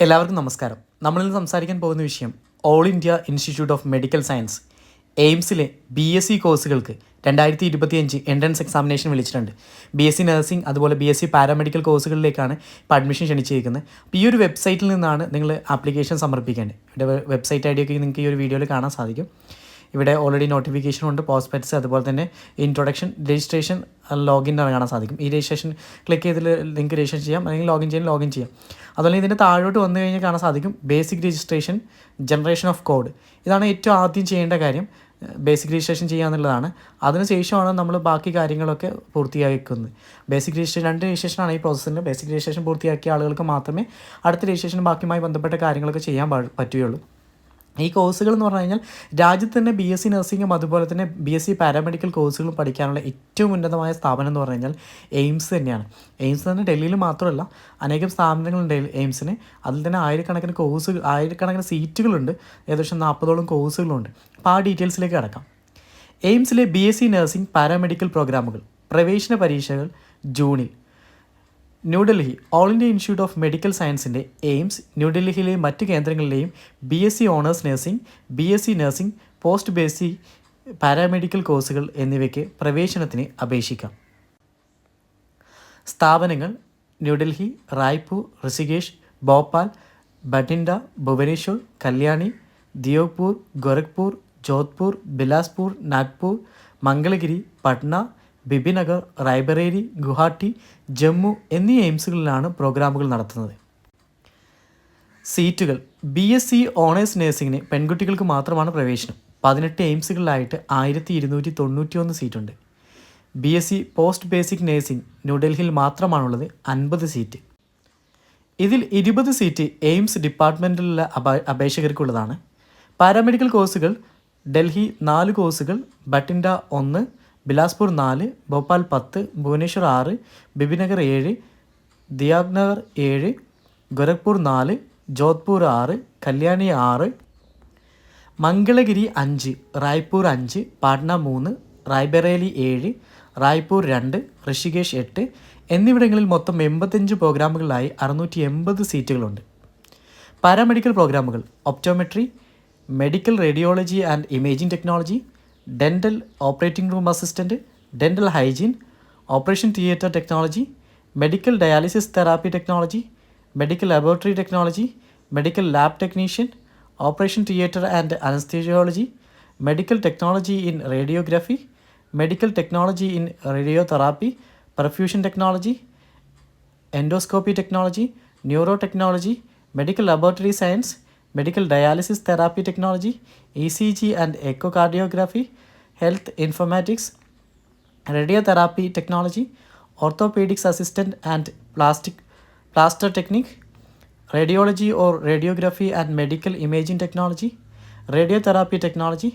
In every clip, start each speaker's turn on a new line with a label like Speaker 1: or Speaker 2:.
Speaker 1: എല്ലാവർക്കും നമസ്കാരം. നമ്മളിന്ന് സംസാരിക്കാൻ പോകുന്ന വിഷയം all India institute of medical science എയിംസിലെ BSc കോഴ്സുകൾക്ക് 2025 എൻട്രൻസ് എക്സാമിനേഷൻ വിളിച്ചിട്ടുണ്ട്. BSc നഴ്സിംഗ് അതുപോലെ BSc പാരാമെഡിക്കൽ കോഴ്സുകളിലേക്കാണ് ഇപ്പോൾ അഡ്മിഷൻ ക്ഷണിച്ചിരിക്കുന്നത്. അപ്പോൾ ഈ ഒരു വെബ്സൈറ്റിൽ നിന്നാണ് നിങ്ങൾ ആപ്ലിക്കേഷൻ സമർപ്പിക്കേണ്ടത്. ഇവിടെ വെബ്സൈറ്റ് ഐ ഡി ഒക്കെ നിങ്ങൾക്ക് ഈ ഒരു വീഡിയോയിൽ കാണാൻ സാധിക്കും. ഇവിടെ ഓൾറെഡി നോട്ടിഫിക്കേഷൻ ഉണ്ട്, പോസ്റ്റ്പെറ്റ്സ്, അതുപോലെ തന്നെ ഇൻട്രൊഡക്ഷൻ, രജിസ്ട്രേഷൻ, ലോഗിൻ കാണാൻ സാധിക്കും. ഈ രജിസ്ട്രേഷൻ ക്ലിക്ക് ചെയ്ത് നിങ്ങൾക്ക് രജിസ്ട്രേഷൻ ചെയ്യാം, അല്ലെങ്കിൽ ലോഗിൻ ചെയ്യാം. അതുപോലെ ഇതിൻ്റെ താഴോട്ട് വന്നു കഴിഞ്ഞാൽ കാണാൻ സാധിക്കും basic registration, generation of code. ഇതാണ് ഏറ്റവും ആദ്യം ചെയ്യേണ്ട കാര്യം. ബേസിക് രജിസ്ട്രേഷൻ ചെയ്യുക എന്നുള്ളതാണ്. അതിനുശേഷമാണ് നമ്മൾ ബാക്കി കാര്യങ്ങളൊക്കെ പൂർത്തിയാക്കുന്നത്. ബേസിക് രജിസ്ട്രേഷൻ 2 രജിസ്ട്രേഷനാണ് ഈ പ്രോസസ്സിൻ്റെ. ബേസിക് രജിസ്ട്രേഷൻ പൂർത്തിയാക്കിയ ആളുകൾക്ക് മാത്രമേ അടുത്ത രജിസ്ട്രേഷൻ ബാക്കിയുമായി ബന്ധപ്പെട്ട കാര്യങ്ങളൊക്കെ ചെയ്യാൻ പറ്റുകയുള്ളൂ. ഈ കോഴ്സുകൾ എന്ന് പറഞ്ഞു കഴിഞ്ഞാൽ രാജ്യത്ത് തന്നെ BSc നഴ്സിംഗും അതുപോലെ തന്നെ BSc പാരാമെഡിക്കൽ കോഴ്സുകളും പഠിക്കാനുള്ള ഏറ്റവും ഉന്നതമായ സ്ഥാപനം എന്ന് പറഞ്ഞു കഴിഞ്ഞാൽ എയിംസ് തന്നെയാണ്. എയിംസ് തന്നെ ഡൽഹിയിൽ മാത്രമല്ല, അനേകം സ്ഥാപനങ്ങളുണ്ട് എയിംസിന്. അതിൽ തന്നെ ആയിരക്കണക്കിന് സീറ്റുകളുണ്ട്, ഏകദേശം 40ഓളം കോഴ്സുകളുണ്ട്. അപ്പോൾ ആ ഡീറ്റെയിൽസിലേക്ക് കടക്കാം. എയിംസിലെ BSc നഴ്സിംഗ് പാരാമെഡിക്കൽ പ്രോഗ്രാമുകൾ പ്രവേശന പരീക്ഷകൾ ജൂണിൽ. New Delhi all India institute of medical സയൻസിൻ്റെ എയിംസ് ന്യൂഡൽഹിയിലെയും മറ്റ് കേന്ദ്രങ്ങളിലെയും BSc honours nursing, BSc nursing, post BSc paramedical കോഴ്സുകൾ എന്നിവയ്ക്ക് പ്രവേശനത്തിന് അപേക്ഷിക്കാം. സ്ഥാപനങ്ങൾ ന്യൂഡൽഹി, റായ്പൂർ, ഋഷികേശ്, ഭോപ്പാൽ, ബഠിൻഡ, ഭുവനേശ്വർ, കല്യാണി, ദിയോഗ്പൂർ, ഗോരഖ്പൂർ, ജോധ്പൂർ, ബിലാസ്പൂർ, നാഗ്പൂർ, മംഗളഗിരി, പട്ന, ബിബിനഗർ, റായ്ബറേലി, ഗുവാഹട്ടി, ജമ്മു എന്നീ എയിംസുകളിലാണ് പ്രോഗ്രാമുകൾ നടത്തുന്നത്. സീറ്റുകൾ. BSc ഓണേഴ്സ് നഴ്സിംഗിന് പെൺകുട്ടികൾക്ക് മാത്രമാണ് പ്രവേശനം. 18 എയിംസുകളിലായിട്ട് 1291 സീറ്റുണ്ട്. BSc പോസ്റ്റ് ബേസിക് നഴ്സിംഗ് ന്യൂഡൽഹിയിൽ മാത്രമാണുള്ളത്, 50 സീറ്റ്. ഇതിൽ 20 സീറ്റ് എയിംസ് ഡിപ്പാർട്ട്മെൻറ്റിലുള്ള അപേക്ഷകർക്കുള്ളതാണ്. പാരാമെഡിക്കൽ കോഴ്സുകൾ ഡൽഹി 4 കോഴ്സുകൾ, ബഠിൻഡ 1, ബിലാസ്പൂർ 4, ഭോപ്പാൽ 10, ഭുവനേശ്വർ 6, ബിബിനഗർ 7, ദിയാഗ്നഗർ 7, ഗോരഖ്പൂർ 4, ജോധ്പൂർ 6, കല്യാണി 6, മംഗളഗിരി 5, റായ്പൂർ 5, പാട്ന 3, റായ്ബറേലി 7, റായ്പൂർ 2, ഋഷികേശ് 8 എന്നിവിടങ്ങളിൽ മൊത്തം 85 പ്രോഗ്രാമുകളിലായി 680 സീറ്റുകളുണ്ട്. പാരാമെഡിക്കൽ പ്രോഗ്രാമുകൾ optometry, medical radiology and imaging technology, dental operating room assistant, dental hygiene, operation theatre technology, medical dialysis therapy technology, medical laboratory technology, medical lab technician, operation theatre and anaesthesiology, medical technology in radiography, medical technology in radiotherapy, perfusion technology, endoscopy technology, neuro technology, medical laboratory science, medical dialysis therapy technology, ECG and echocardiography, health informatics, radiotherapy technology, orthopaedics assistant and plaster technique, radiology or radiography and medical imaging technology, radiotherapy technology,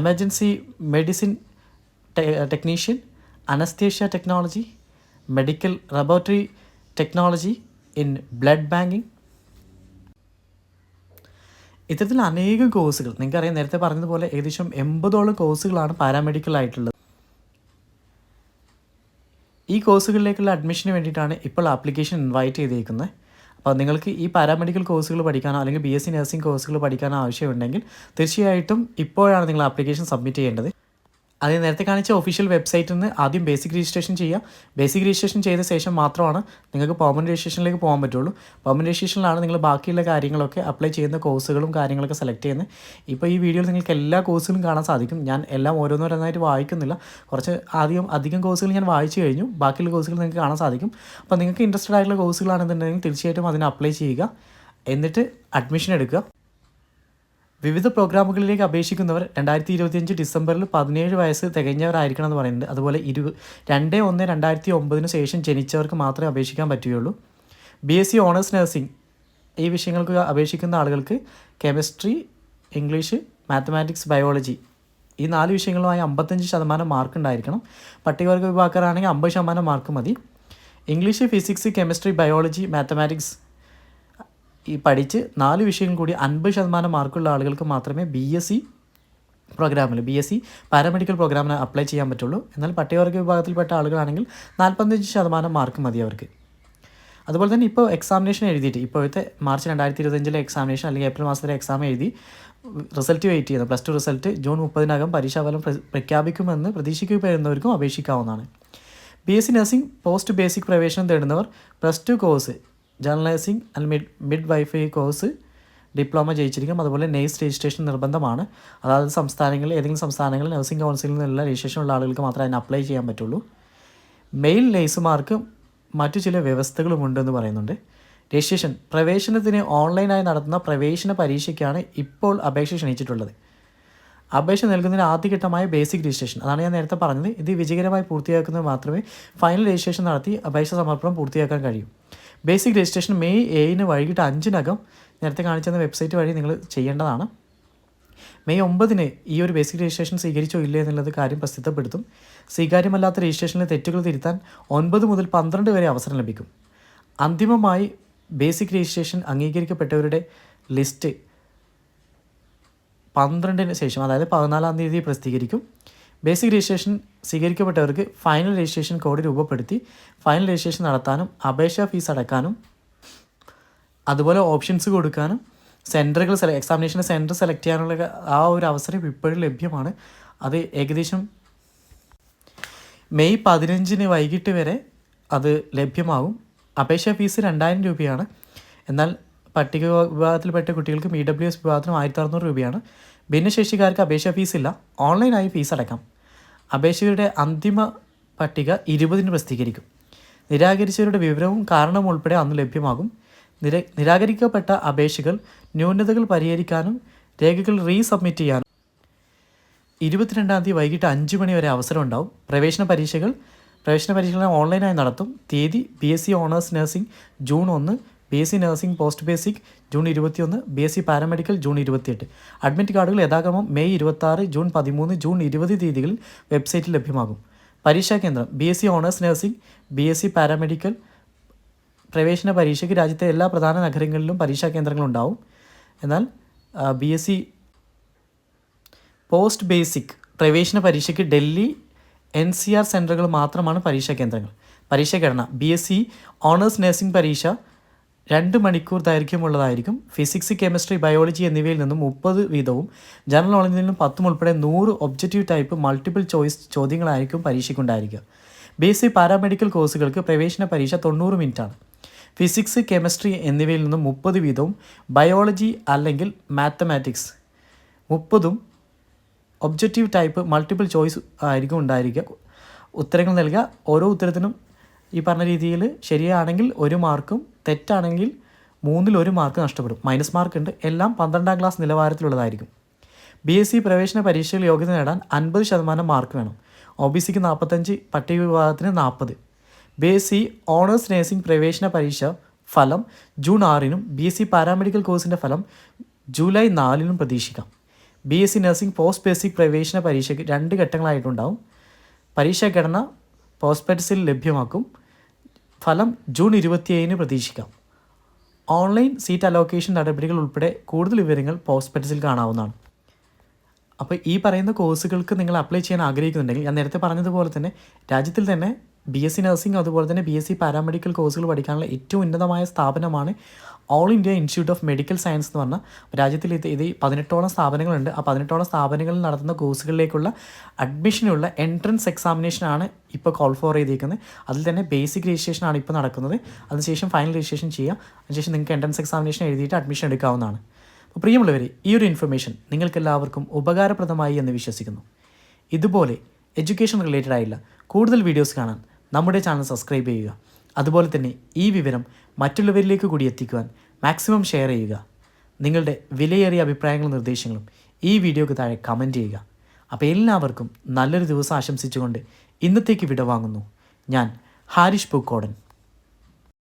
Speaker 1: emergency medicine technician, anaesthesia technology, medical laboratory technology in blood banking. ഇത്തരത്തിൽ അനേകം കോഴ്സുകൾ, നിങ്ങൾക്കറിയാം, നേരത്തെ പറഞ്ഞതുപോലെ ഏകദേശം 80ഓളം കോഴ്സുകളാണ് paramedical ആയിട്ടുള്ളത്. ഈ കോഴ്സുകളിലേക്കുള്ള അഡ്മിഷന് വേണ്ടിയിട്ടാണ് ഇപ്പോൾ ആപ്ലിക്കേഷൻ ഇൻവൈറ്റ് ചെയ്തേക്കുന്നത്. അപ്പോൾ നിങ്ങൾക്ക് ഈ പാരാമെഡിക്കൽ കോഴ്സുകൾ പഠിക്കാനോ അല്ലെങ്കിൽ BSc നഴ്സിംഗ് കോഴ്സുകൾ പഠിക്കാനോ ആവശ്യമുണ്ടെങ്കിൽ തീർച്ചയായിട്ടും ഇപ്പോഴാണ് നിങ്ങൾ ആപ്ലിക്കേഷൻ സബ്മിറ്റ് ചെയ്യേണ്ടത്. അത് നേരത്തെ കാണിച്ച ഒഫീഷ്യൽ വെബ്സൈറ്റിൽ നിന്ന് ആദ്യം ബേസിക് രജിസ്ട്രേഷൻ ചെയ്യുക. ബേസിക് രജിസ്ട്രേഷൻ ചെയ്ത ശേഷം മാത്രമാണ് നിങ്ങൾക്ക് പെർമനൻറ്റ് രജിസ്ട്രേഷനിലേക്ക് പോകാൻ പറ്റുള്ളൂ. പെർമനൻറ്റ് രജിസ്ട്രേഷനിലാണ് നിങ്ങൾ ബാക്കിയുള്ള കാര്യങ്ങളൊക്കെ അപ്ലൈ ചെയ്യുന്ന കോഴ്സുകളും കാര്യങ്ങളൊക്കെ സെലക്ട് ചെയ്യുന്നത്. ഇപ്പോൾ ഈ വീഡിയോയിൽ നിങ്ങൾക്ക് എല്ലാ കോഴ്സുകളും കാണാൻ സാധിക്കും. ഞാൻ എല്ലാം ഓരോന്നോരോന്നായിട്ട് വായിക്കുന്നില്ല. അധികം കോഴ്സുകൾ ഞാൻ വായിച്ചു കഴിഞ്ഞു. ബാക്കിയുള്ള കോഴ്സുകൾ നിങ്ങൾക്ക് കാണാൻ സാധിക്കും. അപ്പോൾ നിങ്ങൾക്ക് ഇൻട്രസ്റ്റഡ് ആയിട്ടുള്ള കോഴ്സുകളാണെന്നുണ്ടെങ്കിൽ തീർച്ചയായിട്ടും അതിന് അപ്ലൈ ചെയ്യുക. എന്നിട്ട് അഡ്മിഷൻ എടുക്കുക. വിവിധ പ്രോഗ്രാമുകളിലേക്ക് അപേക്ഷിക്കുന്നവർ 2025 ഡിസംബറിൽ 17 വയസ്സ് തികഞ്ഞവരായിരിക്കണം എന്ന് പറയുന്നുണ്ട്. അതുപോലെ 2/1/2009 ശേഷം ജനിച്ചവർക്ക് മാത്രമേ അപേക്ഷിക്കാൻ പറ്റുകയുള്ളൂ. BSc ഓണേഴ്സ് നഴ്സിംഗ് ഈ വിഷയങ്ങൾക്ക് അപേക്ഷിക്കുന്ന ആളുകൾക്ക് കെമിസ്ട്രി, ഇംഗ്ലീഷ്, മാത്തമാറ്റിക്സ്, ബയോളജി ഈ 4 വിഷയങ്ങളുമായി 55% മാർക്ക് ഉണ്ടായിരിക്കണം. പട്ടികവർഗ വിഭാഗക്കാരാണെങ്കിൽ 50% മാർക്ക് മതി. English, physics, chemistry, biology, mathematics ഈ പഠിച്ച് 4 വിഷയം കൂടി 50% മാർക്കുള്ള ആളുകൾക്ക് മാത്രമേ BSc പാരാമെഡിക്കൽ പ്രോഗ്രാമിന് അപ്ലൈ ചെയ്യാൻ പറ്റുള്ളൂ. എന്നാൽ പട്ടികവർഗ വിഭാഗത്തിൽപ്പെട്ട ആളുകളാണെങ്കിൽ 45% മാർക്ക് മതി അവർക്ക്. അതുപോലെ തന്നെ ഇപ്പോൾ എക്സാമിനേഷൻ എഴുതിയിട്ട് ഇപ്പോഴത്തെ മാർച്ച് 2025 എക്സാമിനേഷൻ അല്ലെങ്കിൽ ഏപ്രിൽ മാസത്തിലെ എക്സാം എഴുതി റിസൾട്ട് വെയിറ്റ് ചെയ്യുന്നത്, പ്ലസ് ടു റിസൾട്ട് ജൂൺ 30 പരീക്ഷാഫലം പ്രഖ്യാപിക്കുമെന്ന് പ്രതീക്ഷിക്കപ്പെടുന്നവർക്കും അപേക്ഷിക്കാവുന്നതാണ്. BSc നഴ്സിംഗ് പോസ്റ്റ് ബേസിക് പ്രവേശനം തേടുന്നവർ plus two course general nursing അല്ലെങ്കിൽ മിഡ് വൈഫൈ കോഴ്സ് ഡിപ്ലോമ ജയിച്ചിരിക്കും. അതുപോലെ നേഴ്സ് രജിസ്ട്രേഷൻ നിർബന്ധമാണ്. അതായത് സംസ്ഥാനങ്ങളിൽ ഏതെങ്കിലും സംസ്ഥാനങ്ങളിൽ നഴ്സിംഗ് കൗൺസിലിൽ നിന്നുള്ള രജിസ്ട്രേഷൻ ഉള്ള ആളുകൾക്ക് മാത്രമേ അതിന് അപ്ലൈ ചെയ്യാൻ പറ്റുള്ളൂ. മെയിൽ നേഴ്സുമാർക്ക് മറ്റു ചില വ്യവസ്ഥകളുമുണ്ടെന്ന് പറയുന്നുണ്ട്. രജിസ്ട്രേഷൻ പ്രവേശനത്തിന് ഓൺലൈനായി നടത്തുന്ന പ്രവേശന പരീക്ഷയ്ക്കാണ് ഇപ്പോൾ അപേക്ഷ ക്ഷണിച്ചിട്ടുള്ളത്. അപേക്ഷ നൽകുന്നതിന് ആദ്യഘട്ടമായ ബേസിക് രജിസ്ട്രേഷൻ, അതാണ് ഞാൻ നേരത്തെ പറഞ്ഞത്. ഇത് വിജയകരമായി പൂർത്തിയാക്കുന്നത് മാത്രമേ ഫൈനൽ രജിസ്ട്രേഷൻ നടത്തി അപേക്ഷ സമർപ്പണം പൂർത്തിയാക്കാൻ കഴിയൂ. ബേസിക് രജിസ്ട്രേഷൻ മെയ് 7 വൈകിട്ട് 5 നേരത്തെ കാണിച്ചെന്ന വെബ്സൈറ്റ് വഴി നിങ്ങൾ ചെയ്യേണ്ടതാണ്. മെയ് 9 ഈ ഒരു ബേസിക് രജിസ്ട്രേഷൻ സ്വീകരിച്ചോ ഇല്ലേ എന്നുള്ളത് കാര്യം പ്രസിദ്ധപ്പെടുത്തും. സ്വീകാര്യമല്ലാത്ത രജിസ്ട്രേഷനിലെ തെറ്റുകൾ തിരുത്താൻ 9 മുതൽ 12 വരെ അവസരം ലഭിക്കും. അന്തിമമായി ബേസിക് രജിസ്ട്രേഷൻ അംഗീകരിക്കപ്പെട്ടവരുടെ ലിസ്റ്റ് 12 ശേഷം, അതായത് 14-ാം തീയതി പ്രസിദ്ധീകരിക്കും. ബേസിക് രജിസ്ട്രേഷൻ സ്വീകരിക്കപ്പെട്ടവർക്ക് ഫൈനൽ രജിസ്ട്രേഷൻ കോഡ് രൂപപ്പെടുത്തി ഫൈനൽ രജിസ്ട്രേഷൻ നടത്താനും അപേക്ഷാ ഫീസ് അടക്കാനും അതുപോലെ ഓപ്ഷൻസ് കൊടുക്കാനും സെൻറ്ററുകൾ എക്സാമിനേഷൻ സെൻറ്റർ സെലക്ട് ചെയ്യാനുള്ള ആ ഒരു അവസരം ഇപ്പോഴും ലഭ്യമാണ്. അത് ഏകദേശം മെയ് 15 വൈകിട്ട് വരെ അത് ലഭ്യമാകും. അപേക്ഷാ ഫീസ് 2000 രൂപയാണ്. എന്നാൽ പട്ടിക വിഭാഗത്തിൽപ്പെട്ട കുട്ടികൾക്ക് EWS വിഭാഗത്തിനും 1600 രൂപയാണ്. ഭിന്നശേഷിക്കാർക്ക് അപേക്ഷാ ഫീസ് ഇല്ല, ഓൺലൈനായി ഫീസ് അടക്കാം. അപേക്ഷകരുടെ അന്തിമ പട്ടിക 20 പ്രസിദ്ധീകരിക്കും. നിരാകരിച്ചവരുടെ വിവരവും കാരണവും ഉൾപ്പെടെ അന്ന് ലഭ്യമാകും. നിരാകരിക്കപ്പെട്ട അപേക്ഷകൾ ന്യൂനതകൾ പരിഹരിക്കാനും രേഖകൾ റീസബ്മിറ്റ് ചെയ്യാനും 22-ാം തീയതി വൈകിട്ട് 5 മണി വരെ അവസരം ഉണ്ടാവും. പ്രവേശന പരീക്ഷകൾ ഓൺലൈനായി നടത്തും. തീയതി BSc honours nursing June 1, BSc nursing post basic June 21, BSc paramedical June 28. Admit കാർഡുകൾ യഥാക്രമം മെയ് 26, ജൂൺ 13, ജൂൺ 20 തീയതികളിൽ വെബ്സൈറ്റിൽ ലഭ്യമാകും. പരീക്ഷാ കേന്ദ്രം BSc honours nursing, BSc paramedical പ്രവേശന പരീക്ഷയ്ക്ക് രാജ്യത്തെ എല്ലാ പ്രധാന നഗരങ്ങളിലും പരീക്ഷാ കേന്ദ്രങ്ങളുണ്ടാവും. എന്നാൽ BSc പോസ്റ്റ് ബേസിക് പ്രവേശന പരീക്ഷയ്ക്ക് ഡൽഹി NCR സെൻറ്ററുകൾ മാത്രമാണ് പരീക്ഷാ കേന്ദ്രങ്ങൾ. പരീക്ഷാ ഘടന BSc ഓണേഴ്സ് നഴ്സിംഗ് പരീക്ഷ 2 മണിക്കൂർ ദൈർഘ്യമുള്ളതായിരിക്കും. ഫിസിക്സ്, കെമിസ്ട്രി, ബയോളജി എന്നിവയിൽ നിന്നും 30 വീതവും ജനറൽ നോളജിൽ നിന്നും 10 ഉൾപ്പെടെ 100 ഒബ്ജക്റ്റീവ് ടൈപ്പ് മൾട്ടിപ്പിൾ ചോയ്സ് ചോദ്യങ്ങളായിരിക്കും പരീക്ഷയ്ക്കുണ്ടായിരിക്കുക. BSc പാരാമെഡിക്കൽ കോഴ്സുകൾക്ക് പ്രവേശന പരീക്ഷ 90 മിനിറ്റാണ്. ഫിസിക്സ്, കെമിസ്ട്രി എന്നിവയിൽ നിന്നും 30 വീതവും ബയോളജി അല്ലെങ്കിൽ മാത്തമാറ്റിക്സ് 30ഉം ഒബ്ജക്റ്റീവ് ടൈപ്പ് മൾട്ടിപ്പിൾ ചോയ്സ് ആയിരിക്കും ഉണ്ടായിരിക്കുക. ഉത്തരങ്ങൾ നൽകുക. ഓരോ ഉത്തരത്തിനും ഈ പറഞ്ഞ രീതിയിൽ ശരിയാണെങ്കിൽ 1 മാർക്കും തെറ്റാണെങ്കിൽ 3-ൽ 1 മാർക്ക് നഷ്ടപ്പെടും. മൈനസ് മാർക്ക് ഉണ്ട്. എല്ലാം 12ാം ക്ലാസ് നിലവാരത്തിലുള്ളതായിരിക്കും. BSc പ്രവേശന പരീക്ഷയിൽ യോഗ്യത നേടാൻ 50% മാർക്ക് വേണം. OBCക്ക് 45, പട്ടിക വിഭാഗത്തിന് 40. BSc ഓണേഴ്സ് നഴ്സിംഗ് പ്രവേശന പരീക്ഷ ഫലം ജൂൺ 6-നും BSc പാരാമെഡിക്കൽ കോഴ്സിൻ്റെ ഫലം ജൂലൈ 4-നും പ്രതീക്ഷിക്കാം. BSc നഴ്സിംഗ് പോസ്റ്റ് ബേസിക് പ്രവേശന പരീക്ഷയ്ക്ക് 2 ഘട്ടങ്ങളായിട്ടുണ്ടാവും. പരീക്ഷാ ഘടന പോസ്റ്റ്പെറ്റ്സിൽ ലഭ്യമാക്കും. ഫലം ജൂൺ 27-ന് പ്രതീക്ഷിക്കാം. ഓൺലൈൻ സീറ്റ് അലോക്കേഷൻ നടപടികൾ ഉൾപ്പെടെ കൂടുതൽ വിവരങ്ങൾ പോസ്റ്റ്പെറ്റ്സിൽ കാണാവുന്നതാണ്. അപ്പോൾ ഈ പറയുന്ന കോഴ്സുകൾക്ക് നിങ്ങൾ അപ്ലൈ ചെയ്യാൻ ആഗ്രഹിക്കുന്നുണ്ടെങ്കിൽ ഞാൻ നേരത്തെ പറഞ്ഞതുപോലെ തന്നെ രാജ്യത്തിൽ തന്നെ BSc നഴ്സിംഗ് അതുപോലെ തന്നെ BSc പാരാമെഡിക്കൽ കോഴ്സുകൾ പഠിക്കാനുള്ള ഏറ്റവും ഉന്നതമായ സ്ഥാപനമാണ് all India institute of medical science എന്ന് പറഞ്ഞാൽ. രാജ്യത്തിൽ ഇത് 18ഓളം സ്ഥാപനങ്ങളുണ്ട്. ആ 18ഓളം സ്ഥാപനങ്ങളിൽ നടത്തുന്ന കോഴ്സുകളിലേക്കുള്ള അഡ്മിഷനുള്ള എൻട്രൻസ് എക്സാമിനേഷനാണ് ഇപ്പോൾ കോൾ ഫോർ ചെയ്തിരിക്കുന്നത്. അതിൽ തന്നെ ബേസിക് രജിസ്ട്രേഷനാണ് ഇപ്പോൾ നടക്കുന്നത്. അതിനുശേഷം ഫൈനൽ രജിസ്ട്രേഷൻ ചെയ്യുക. അതിനുശേഷം നിങ്ങൾക്ക് എൻട്രൻസ് എക്സാമിനേഷൻ എഴുതിയിട്ട് അഡ്മിഷൻ എടുക്കാവുന്നതാണ്. അപ്പോൾ പ്രിയമുള്ളവരെ, ഈ ഒരു ഇൻഫർമേഷൻ നിങ്ങൾക്കെല്ലാവർക്കും ഉപകാരപ്രദമായി എന്ന് വിശ്വസിക്കുന്നു. ഇതുപോലെ എഡ്യൂക്കേഷൻ റിലേറ്റഡ് ആയില്ല കൂടുതൽ വീഡിയോസ് കാണാൻ നമ്മുടെ ചാനൽ സബ്സ്ക്രൈബ് ചെയ്യുക. അതുപോലെ തന്നെ ഈ വിവരം മറ്റുള്ളവരിലേക്ക് കൂടി എത്തിക്കുവാൻ മാക്സിമം ഷെയർ ചെയ്യുക. നിങ്ങളുടെ വിലയേറിയ അഭിപ്രായങ്ങളും നിർദ്ദേശങ്ങളും ഈ വീഡിയോയ്ക്ക് താഴെ കമൻറ്റ് ചെയ്യുക. അപ്പോൾ എല്ലാവർക്കും നല്ലൊരു ദിവസം ആശംസിച്ചുകൊണ്ട് ഇന്നത്തേക്ക് വിടവാങ്ങുന്നു. ഞാൻ ഹാരിഷ് പൂക്കോടൻ.